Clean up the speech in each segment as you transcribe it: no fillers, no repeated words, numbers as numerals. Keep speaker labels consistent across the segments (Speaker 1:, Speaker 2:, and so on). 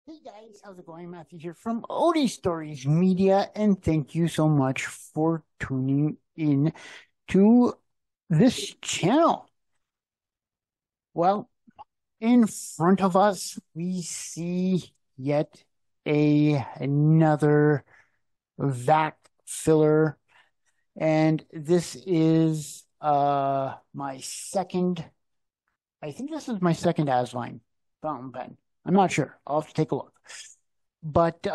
Speaker 1: Hey guys, how's it going? Matthew here from Odie Stories Media, and thank you so much for tuning in to this channel. Well, in front of us, we see yet another vac filler, and this is my second. I think this is my second Asvine fountain pen. I'm not sure. I'll have to take a look. But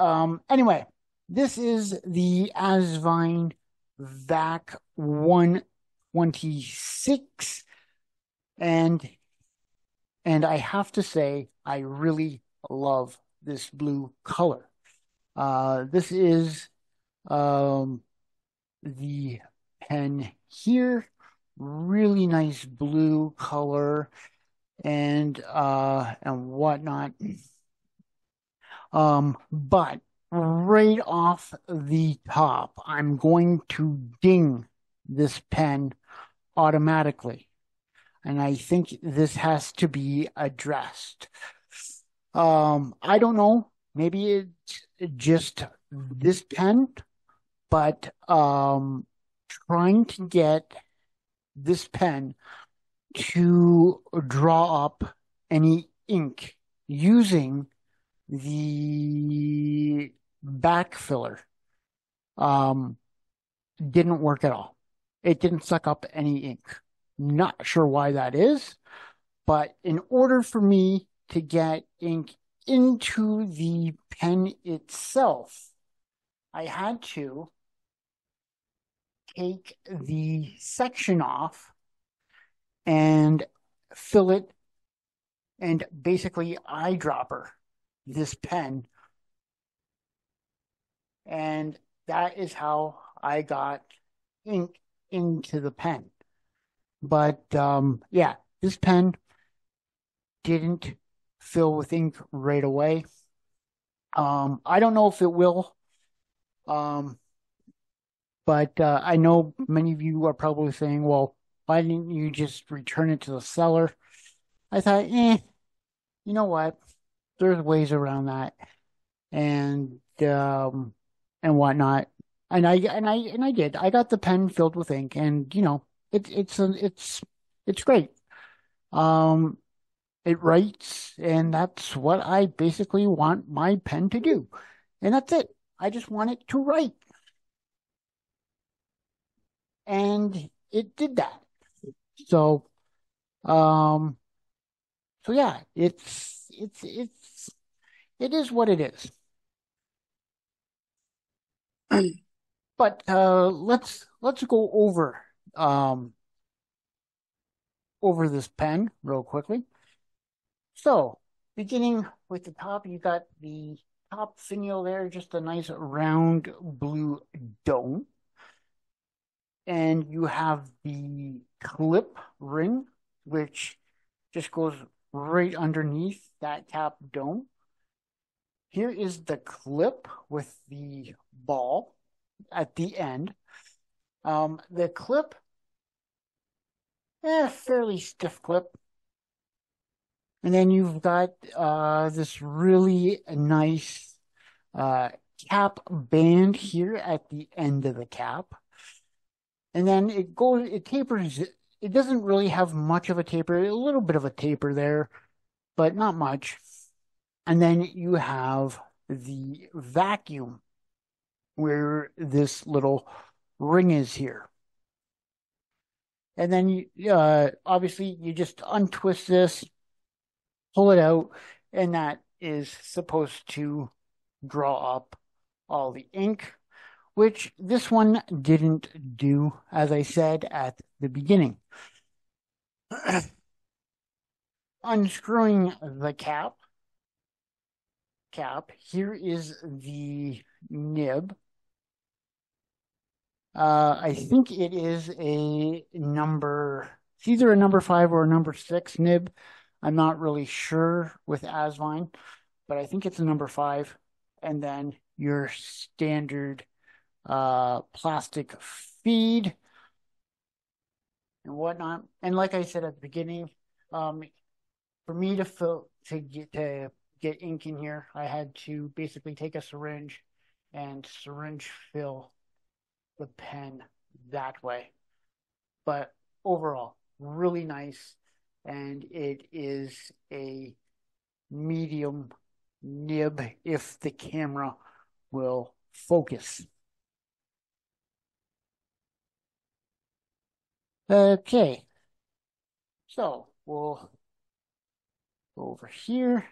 Speaker 1: anyway, this is the Asvine Vac 126, and I have to say I really love this blue color. This is um the pen here, really nice blue color and whatnot. But right off the top, I'm going to ding this pen automatically. And I think this has to be addressed. I don't know. Maybe it's just this pen, but trying to get this pen to draw up any ink using the back filler um didn't work at all. It didn't suck up any ink. Not sure why that is, but in order for me to get ink into the pen itself, I had to take the section off and fill it and basically eyedropper this pen. And that is how I got ink into the pen. But yeah, this pen didn't fill with ink right away. I don't know if it will. Um, but I know many of you are probably saying, well, why didn't you just return it to the seller? I thought, you know what? There's ways around that. And and whatnot. And I did. I got the pen filled with ink, and it's great. Um, it writes, and that's what I basically want my pen to do, and that's it. I just want it to write, and it did that. So, um, so yeah, it is what it is. But let's go over this pen real quickly. So, beginning with the top, you got the top finial there, just a nice round blue dome. And you have the clip ring, which just goes right underneath that cap dome. Here is the clip with the ball at the end. The clip, fairly stiff clip. And then you've got this really nice uh, cap band here at the end of the cap. And then it tapers. It doesn't really have much of a taper, a little bit of a taper there, but not much. And then you have the vacuum where this little ring is here. And then obviously you just untwist this, pull it out, and that is supposed to draw up all the ink, which this one didn't do, as I said at the beginning. Unscrewing the cap, here is the nib. I think it is it's either a number 5 or a number 6 nib. I'm not really sure with Asvine, but I think it's a number 5. And then your standard plastic feed and whatnot. And like I said at the beginning, for me to get ink in here, I had to basically take a syringe and syringe fill the pen that way. But overall, really nice. And it is a medium nib if the camera will focus. Okay, so we'll go over here.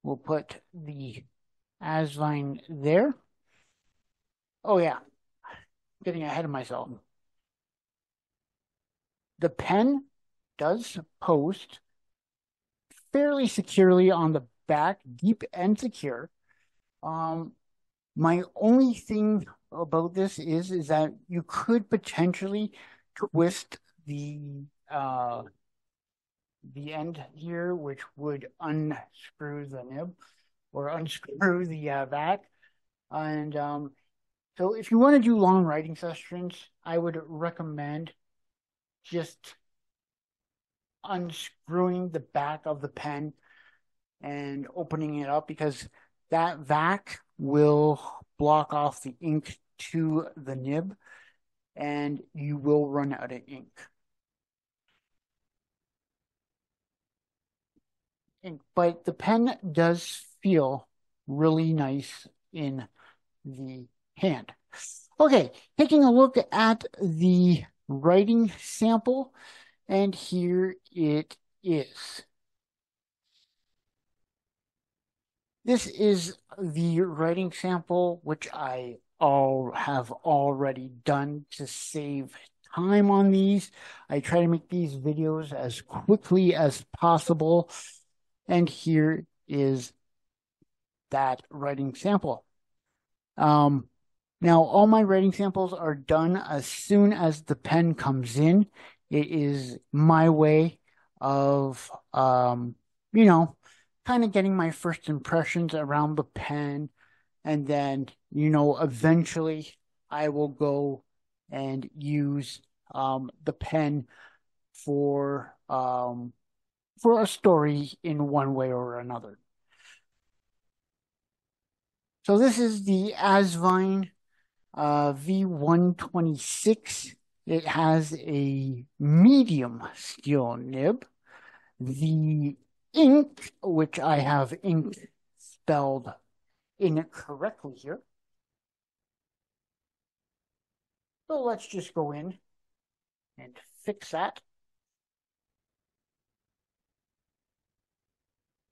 Speaker 1: We'll put the Asvine there. Oh yeah, getting ahead of myself. The pen does post fairly securely on the back, deep and secure. My only thing about this is that you could potentially twist the end here, which would unscrew the nib or unscrew the vac. And so if you want to do long writing sessions, I would recommend just unscrewing the back of the pen and opening it up, because that vac will block off the ink to the nib and you will run out of ink. But the pen does feel really nice in the hand. Okay, taking a look at the writing sample, and here it is. This is the writing sample, which I have already done to save time on these. I try to make these videos as quickly as possible. And here is that writing sample. Now, all my writing samples are done as soon as the pen comes in. It is my way of, kind of getting my first impressions around the pen. And then, eventually I will go and use the pen for a story in one way or another. So this is the Asvine V126. It has a medium steel nib. The ink, which I have ink spelled incorrectly here. So let's just go in and fix that.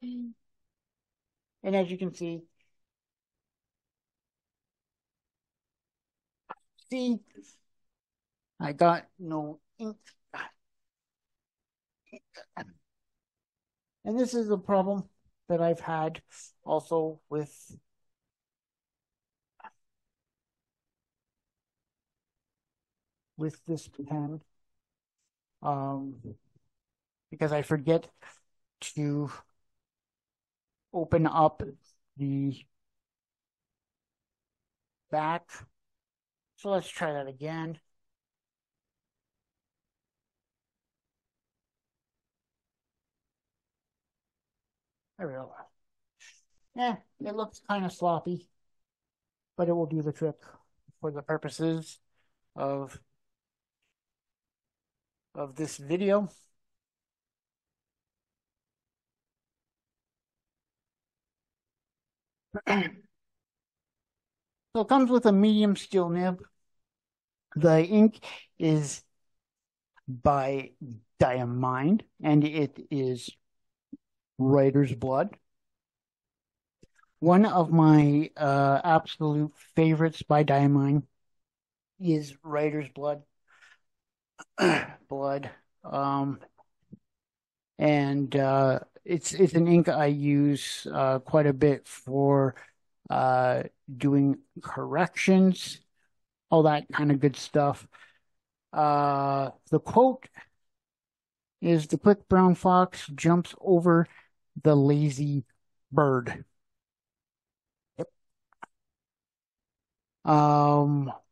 Speaker 1: And as you can see, I got no ink. And this is a problem that I've had also with this pen, because I forget to open up the back. So let's try that again. There we go. Yeah, it looks kind of sloppy, but it will do the trick for the purposes of this video. So it comes with a medium steel nib. The ink is by Diamine, and it is writer's blood. One of my absolute favorites by Diamine is writer's blood. And it's an ink I use quite a bit for doing corrections, all that kind of good stuff. The quote is, "The quick brown fox jumps over the lazy bird." Yep.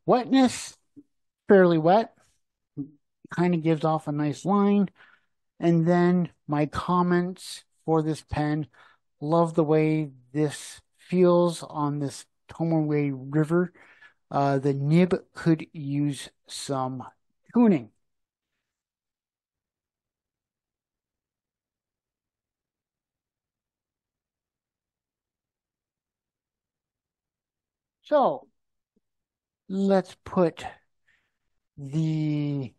Speaker 1: Wetness, fairly wet, kind of gives off a nice line. And then my comments for this pen Love the way this feels on this Tomaway River. The nib could use some tuning. So let's put the,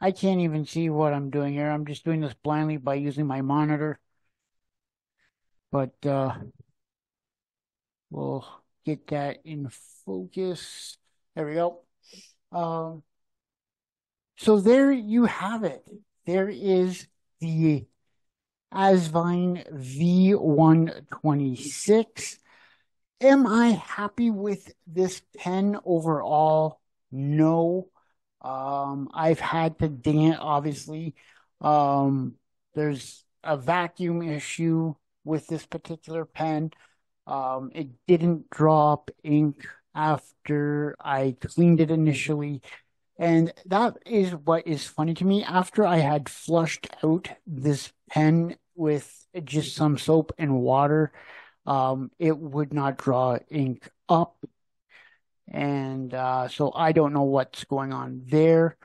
Speaker 1: I can't even see what I'm doing here. I'm just doing this blindly by using my monitor, but we'll get that in focus. There we go. Um, so there you have it. There is the Asvine V126. Am I happy with this pen overall? No. I've had to ding it, obviously. Um, there's a vacuum issue with this particular pen. It didn't drop ink after I cleaned it initially. And that is what is funny to me. After I had flushed out this pen with just some soap and water, it would not draw ink up. And so I don't know what's going on there.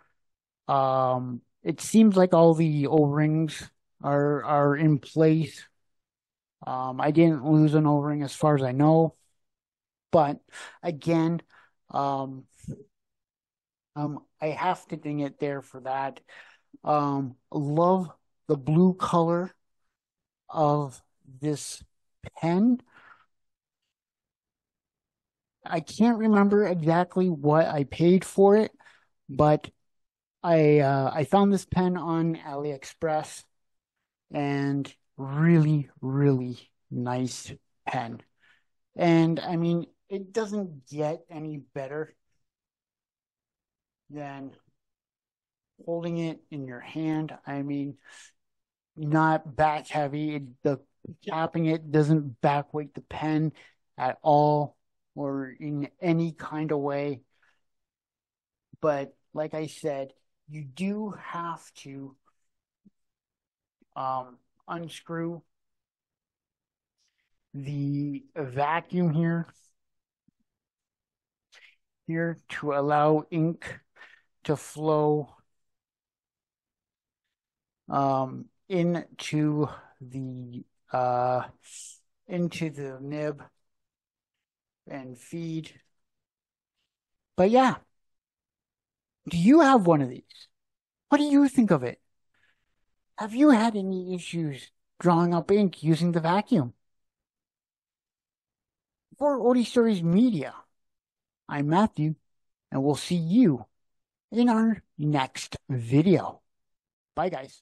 Speaker 1: It seems like all the O-rings are in place. I didn't lose an O-ring as far as I know, but again, um, I have to ding it there for that. Love the blue color of this pen. I can't remember exactly what I paid for it, but I found this pen on AliExpress and really, really nice pen. And I mean, it doesn't get any better than holding it in your hand. I mean, not back heavy. The tapping it doesn't back weight the pen at all or in any kind of way. But like I said, you do have to unscrew the vacuum here to allow ink to flow into the uh, into the nib and feed. But yeah, do you have one of these? What do you think of it? Have you had any issues drawing up ink using the vacuum? For Odie Stories Media, I'm Matthew, and we'll see you in our next video. Bye, guys.